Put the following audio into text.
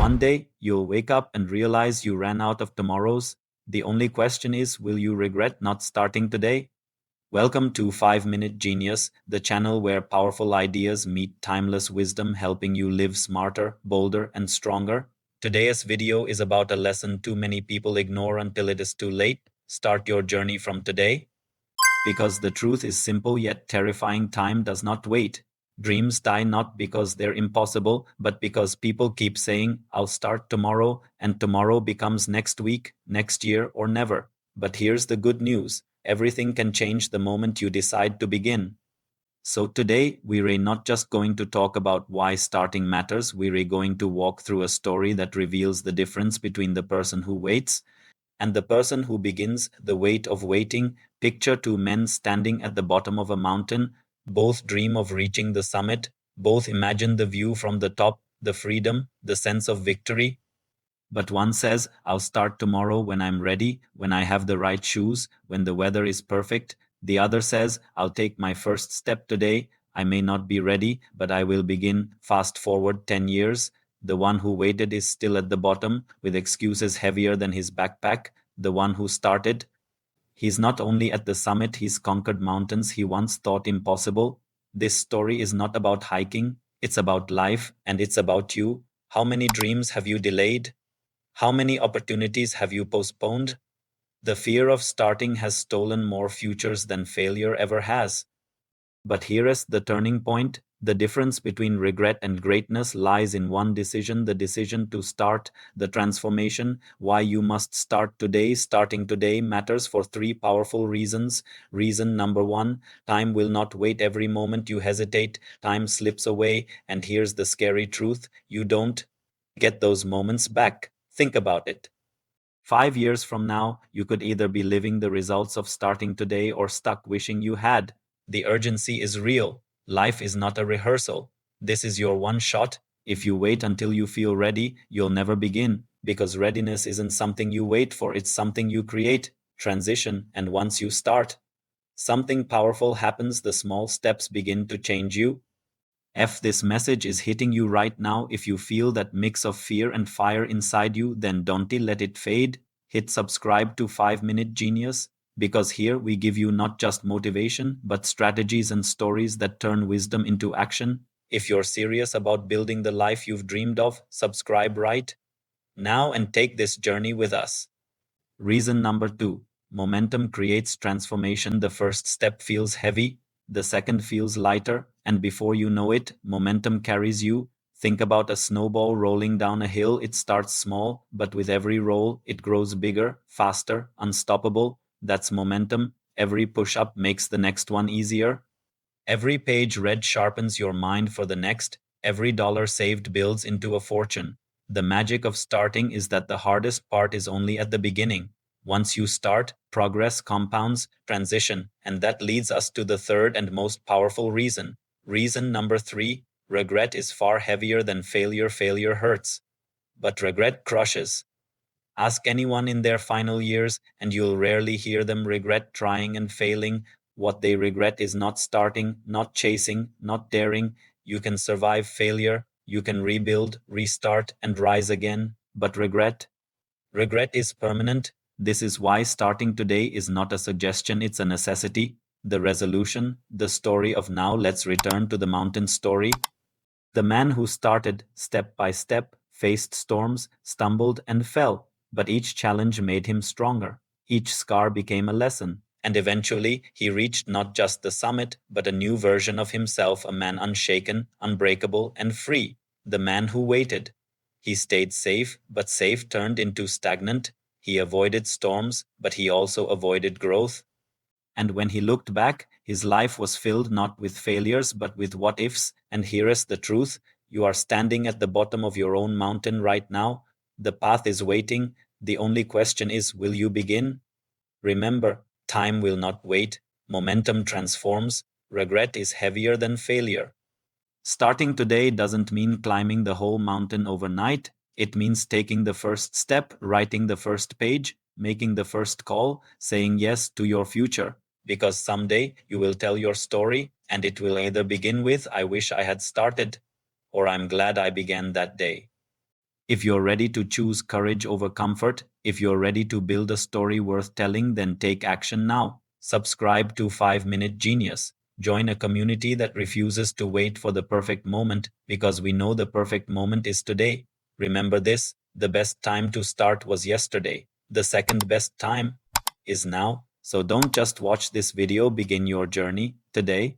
One day, you'll wake up and realize you ran out of tomorrows. The only question is, will you regret not starting today? Welcome to 5 Minute Genius, the channel where powerful ideas meet timeless wisdom, helping you live smarter, bolder, and stronger. Today's video is about a lesson too many people ignore until it is too late. Start your journey from today. Because the truth is simple yet terrifying: time does not wait. Dreams die not because they're impossible, but because people keep saying, I'll start tomorrow, and tomorrow becomes next week, next year, or never. But here's the good news: everything can change the moment you decide to begin. So today, we're not just going to talk about why starting matters, we're going to walk through a story that reveals the difference between the person who waits and the person who begins. The weight of waiting. Picture two men standing at the bottom of a mountain. Both dream of reaching the summit. Both imagine the view from the top, the freedom, the sense of victory. But one says, I'll start tomorrow when I'm ready, when I have the right shoes, when the weather is perfect. The other says, I'll take my first step today. I may not be ready, but I will begin. Fast forward 10 years. The one who waited is still at the bottom, with excuses heavier than his backpack. The one who started, he's not only at the summit, he's conquered mountains he once thought impossible. This story is not about hiking, it's about life, and it's about you. How many dreams have you delayed? How many opportunities have you postponed? The fear of starting has stolen more futures than failure ever has. But here is the turning point. The difference between regret and greatness lies in one decision: the decision to start, the transformation. Why you must start today. Starting today matters for three powerful reasons. Reason number one: time will not wait. Every moment you hesitate, time slips away. And here's the scary truth: you don't get those moments back. Think about it. 5 years from now, you could either be living the results of starting today or stuck wishing you had. The urgency is real. Life is not a rehearsal. This is your one shot. If you wait until you feel ready, you'll never begin, because readiness isn't something you wait for, it's something you create. Transition, and once you start, something powerful happens. The small steps begin to change you. If this message is hitting you right now, if you feel that mix of fear and fire inside you, then don't let it fade. Hit subscribe to 5 Minute Genius, because here we give you not just motivation, but strategies and stories that turn wisdom into action. If you're serious about building the life you've dreamed of, subscribe right now and take this journey with us. Reason number two: momentum creates transformation. The first step feels heavy, the second feels lighter, and before you know it, momentum carries you. Think about a snowball rolling down a hill. It starts small, but with every roll, it grows bigger, faster, unstoppable. That's momentum. Every push up makes the next one easier. Every page read sharpens your mind for the next. Every dollar saved builds into a fortune. The magic of starting is that the hardest part is only at the beginning. Once you start, progress compounds. Transition. And that leads us to the third and most powerful reason. Reason number three: regret is far heavier than failure. Failure hurts, but regret crushes. Ask anyone in their final years, and you'll rarely hear them regret trying and failing. What they regret is not starting, not chasing, not daring. You can survive failure, you can rebuild, restart, and rise again. But regret is permanent. This is why starting today is not a suggestion, it's a necessity. The resolution, the story of now. Let's return to the mountain story. The man who started step by step faced storms, stumbled, and fell, but each challenge made him stronger. Each scar became a lesson, and eventually he reached not just the summit, but a new version of himself: a man unshaken, unbreakable, and free. The man who waited. He stayed safe, but safe turned into stagnant. He avoided storms, but he also avoided growth. And when he looked back, his life was filled not with failures but with what ifs. And here is the truth: you are standing at the bottom of your own mountain right now. The path is waiting. The only question is, will you begin? Remember, time will not wait. Momentum transforms. Regret is heavier than failure. Starting today doesn't mean climbing the whole mountain overnight. It means taking the first step, writing the first page, making the first call, saying yes to your future. Because someday you will tell your story, and it will either begin with, I wish I had started, or I'm glad I began that day. If you're ready to choose courage over comfort, if you're ready to build a story worth telling, then take action now. Subscribe to 5 Minute Genius. Join a community that refuses to wait for the perfect moment because we know the perfect moment is today. Remember this: the best time to start was yesterday. The second best time is now. So don't just watch this video, begin your journey today.